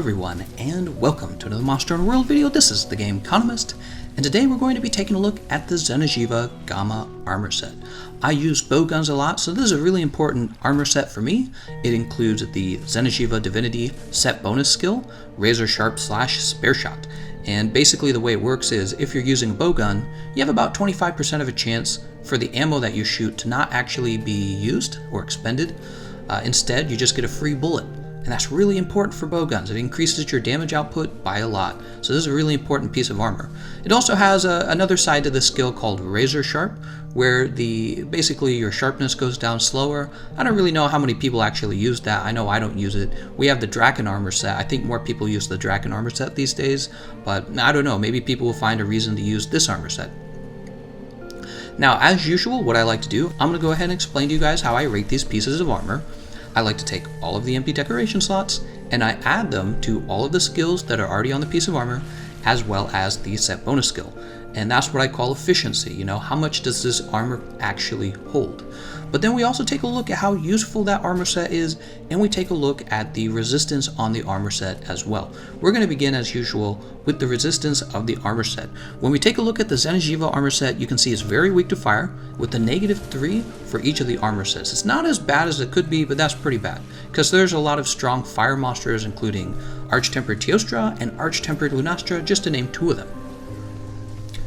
everyone, and welcome to another Monster Hunter World video. This is the Thegameconomist, and today we're going to be taking a look at the Xenojiiva Gamma Armor set. I use bow guns a lot, so this is a really important armor set for me. It includes the Xenojiiva Divinity set bonus skill, Razor Sharp / Spare Shot. And basically the way it works is, if you're using a bow gun, you have about 25% of a chance for the ammo that you shoot to not actually be used or expended. Instead, you just get a free bullet. And that's really important for bow guns. It increases your damage output by a lot. So this is a really important piece of armor. It also has another side to the skill called Razor Sharp, where basically your sharpness goes down slower. I don't really know how many people actually use that. I know I don't use it. We have the Draken armor set. I think more people use the Draken armor set these days, but I don't know. Maybe people will find a reason to use this armor set. Now, as usual, what I like to do, I'm going to go ahead and explain to you guys how I rate these pieces of armor. I like to take all of the empty decoration slots and I add them to all of the skills that are already on the piece of armor, as well as the set bonus skill. And that's what I call efficiency. You know, how much does this armor actually hold? But then we also take a look at how useful that armor set is, and we take a look at the resistance on the armor set as well. We're going to begin as usual with the resistance of the armor set. When we take a look at the Xenojiiva armor set, you can see it's very weak to fire, with a -3 for each of the armor sets. It's not as bad as it could be, but that's pretty bad, because there's a lot of strong fire monsters, including Arch-Tempered Teostra and Arch-Tempered Lunastra, just to name two of them.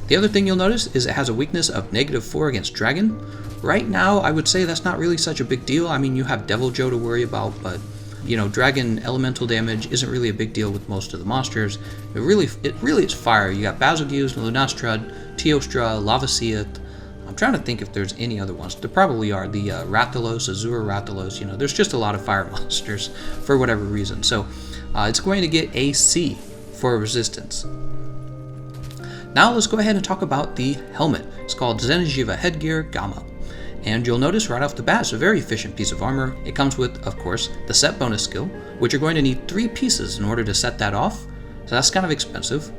The other thing you'll notice is it has a weakness of -4 against Dragon. Right now, I would say that's not really such a big deal. I mean, you have Devil Joe to worry about, but you know, Dragon elemental damage isn't really a big deal with most of the monsters. It really is fire. You got Basilgeuse, Lunastra, Teostra, Lavaseath. I'm trying to think if there's any other ones. There probably are. The Rathalos, Azura Rathalos, you know, there's just a lot of fire monsters for whatever reason. So it's going to get a C for resistance. Now let's go ahead and talk about the helmet. It's called Xenojiiva Headgear Gamma. And you'll notice right off the bat, it's a very efficient piece of armor. It comes with, of course, the set bonus skill, which you're going to need 3 pieces in order to set that off. So that's kind of expensive.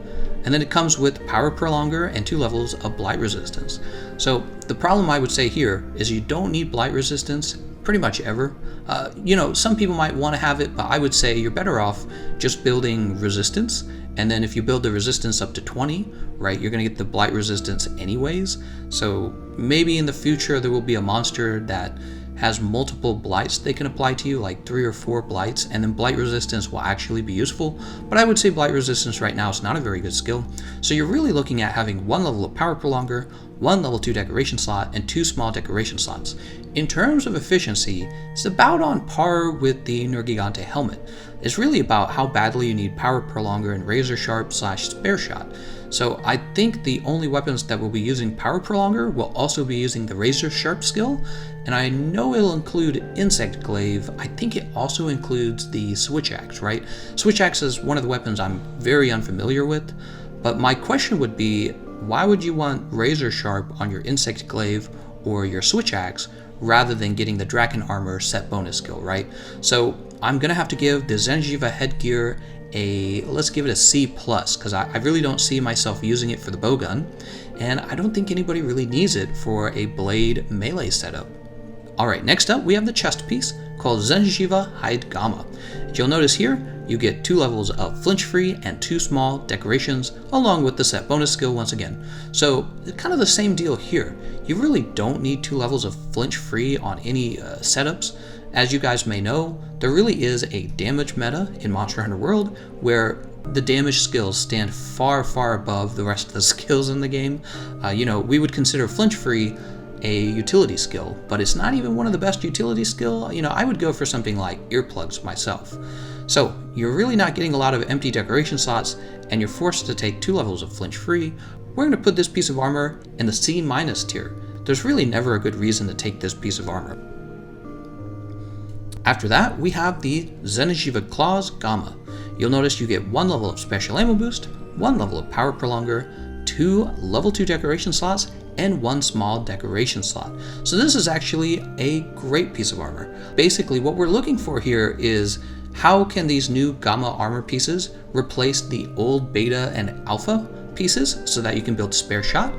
And then it comes with Power Prolonger and 2 levels of Blight Resistance. So the problem I would say here is you don't need Blight Resistance pretty much ever. You know, some people might want to have it, but I would say you're better off just building Resistance. And then if you build the resistance up to 20, right, you're going to get the blight resistance anyways. So maybe in the future there will be a monster that has multiple blights they can apply to you, like 3 or 4 blights, and then blight resistance will actually be useful. But I would say blight resistance right now is not a very good skill. So you're really looking at having 1 level of Power Prolonger, 1 level 2 decoration slot, and 2 small decoration slots. In terms of efficiency, it's about on par with the Nergigante helmet. It's really about how badly you need Power Prolonger and Razor Sharp / Spare Shot. So I think the only weapons that will be using Power Prolonger will also be using the Razor Sharp skill, and I know it'll include Insect Glaive. I think it also includes the Switch Axe, right? Switch Axe is one of the weapons I'm very unfamiliar with, but my question would be, why would you want Razor Sharp on your Insect Glaive or your Switch Axe rather than getting the Draken armor set bonus skill, right? So I'm gonna have to give the Xenojiiva Headgear let's give it a C+, because I really don't see myself using it for the bow gun, and I don't think anybody really needs it for a blade melee setup. Alright, next up we have the chest piece called Xenojiiva Hide Gamma. As you'll notice here, you get 2 levels of flinch free and 2 small decorations, along with the set bonus skill once again. So kind of the same deal here. You really don't need 2 levels of flinch free on any setups. As you guys may know, there really is a damage meta in Monster Hunter World where the damage skills stand far, far above the rest of the skills in the game. You know, we would consider flinch free a utility skill, but it's not even one of the best utility skill. You know, I would go for something like earplugs myself. So you're really not getting a lot of empty decoration slots, and you're forced to take 2 levels of flinch free. We're going to put this piece of armor in the C- tier. There's really never a good reason to take this piece of armor. After that, we have the Xenojiiva Claws Gamma. You'll notice you get 1 level of special ammo boost, 1 level of Power Prolonger, 2 level 2 decoration slots, and 1 small decoration slot. So this is actually a great piece of armor. Basically, what we're looking for here is how can these new Gamma armor pieces replace the old Beta and Alpha pieces so that you can build Spare Shot.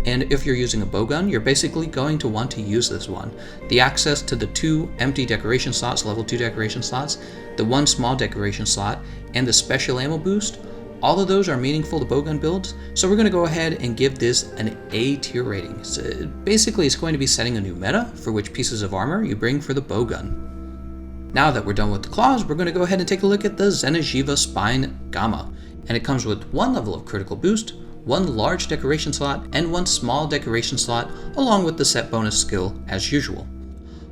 And if you're using a bowgun, you're basically going to want to use this one. The access to the 2 empty decoration slots, level 2 decoration slots, the 1 small decoration slot, and the special ammo boost, all of those are meaningful to bowgun builds, so we're going to go ahead and give this an A tier rating. So basically, it's going to be setting a new meta for which pieces of armor you bring for the bowgun. Now that we're done with the claws, we're going to go ahead and take a look at the Xenojiiva Spine Gamma, and it comes with 1 level of critical boost, 1 large decoration slot, and 1 small decoration slot, along with the set bonus skill as usual.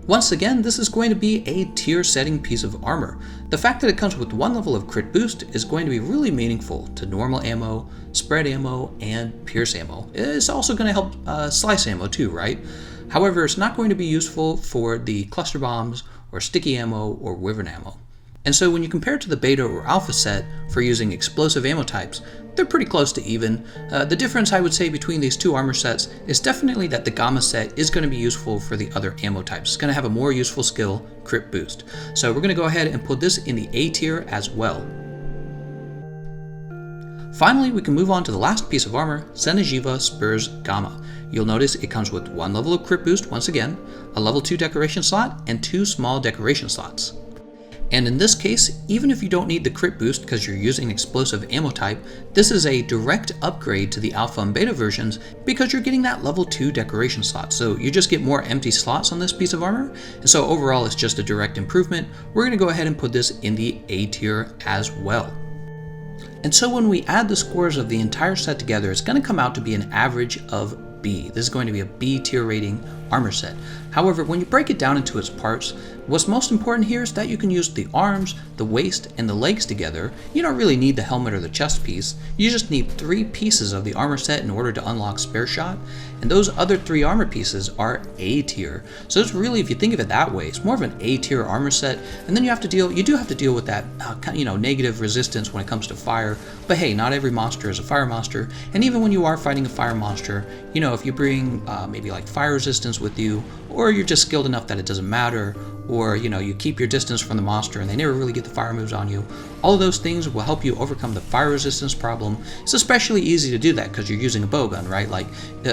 Once again, this is going to be a tier setting piece of armor. The fact that it comes with 1 level of crit boost is going to be really meaningful to normal ammo, spread ammo, and pierce ammo. It's also going to help slice ammo too, right? However, it's not going to be useful for the cluster bombs or sticky ammo or wyvern ammo. And so when you compare it to the beta or alpha set for using explosive ammo types, they're pretty close to even. The difference I would say between these 2 armor sets is definitely that the Gamma set is going to be useful for the other ammo types. It's going to have a more useful skill, crit boost. So we're going to go ahead and put this in the A tier as well. Finally, we can move on to the last piece of armor, Xenojiiva Spurs Gamma. You'll notice it comes with 1 level of crit boost once again, a level 2 decoration slot, and 2 small decoration slots. And in this case, even if you don't need the crit boost because you're using explosive ammo type, this is a direct upgrade to the alpha and beta versions because you're getting that level 2 decoration slot. So you just get more empty slots on this piece of armor. And so overall, it's just a direct improvement. We're going to go ahead and put this in the A tier as well. And so when we add the scores of the entire set together, it's going to come out to be an average of B. This is going to be a B tier rating armor set. However, when you break it down into its parts, what's most important here is that you can use the arms, the waist, and the legs together. You don't really need the helmet or the chest piece. You just need 3 pieces of the armor set in order to unlock Spare Shot, and those other 3 armor pieces are A tier. So it's really, if you think of it that way, it's more of an A tier armor set, and then you do have to deal with that negative resistance when it comes to fire. But hey, not every monster is a fire monster, and even when you are fighting a fire monster, if you bring maybe like fire resistance with you, or you're just skilled enough that it doesn't matter, or you keep your distance from the monster and they never really get the fire moves on you, all of those things will help you overcome the fire resistance problem. It's especially easy to do that because you're using a bowgun, right? Like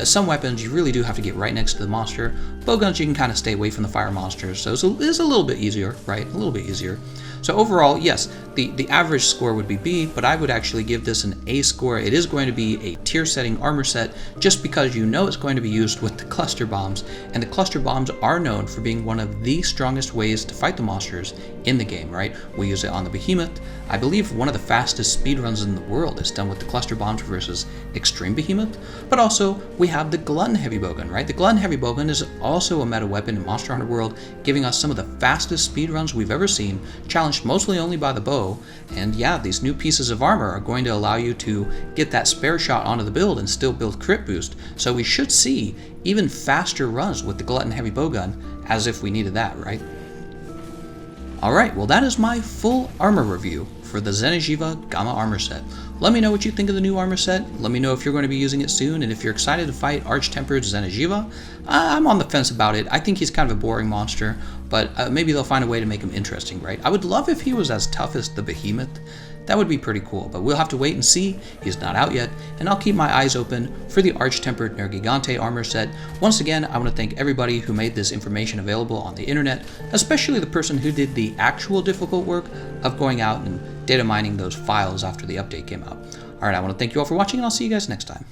some weapons you really do have to get right next to the monster. Bowguns you can kind of stay away from the fire monsters, so it's a little bit easier, right? A little bit easier. So overall, yes, the average score would be B, but I would actually give this an A score. It is going to be a tier setting armor set just because it's going to be used with the cluster bombs, and the cluster bombs are known for being one of the strongest ways to fight the monsters in the game, right? We use it on the Behemoth. I believe one of the fastest speedruns in the world is done with the cluster bombs versus Extreme Behemoth, but also we have the Glutton Heavy Bowgun, right? The Glutton Heavy Bowgun is also a meta weapon in Monster Hunter World, giving us some of the fastest speedruns we've ever seen, challenged mostly only by the bow. And yeah, these new pieces of armor are going to allow you to get that Spare Shot onto the build and still build crit boost, so we should see even faster runs with the Glutton Heavy Bowgun, as if we needed that, right? Alright, well that is my full armor review for the Xenojiiva Gamma Armor set. Let me know what you think of the new armor set. Let me know if you're going to be using it soon, and if you're excited to fight Arch-Tempered Xenojiiva. I'm on the fence about it. I think he's kind of a boring monster, but maybe they'll find a way to make him interesting, right? I would love if he was as tough as the Behemoth. That would be pretty cool, but we'll have to wait and see. He's not out yet, and I'll keep my eyes open for the Arch-Tempered Nergigante armor set. Once again, I want to thank everybody who made this information available on the internet, especially the person who did the actual difficult work of going out and data mining those files after the update came out. Alright, I want to thank you all for watching, and I'll see you guys next time.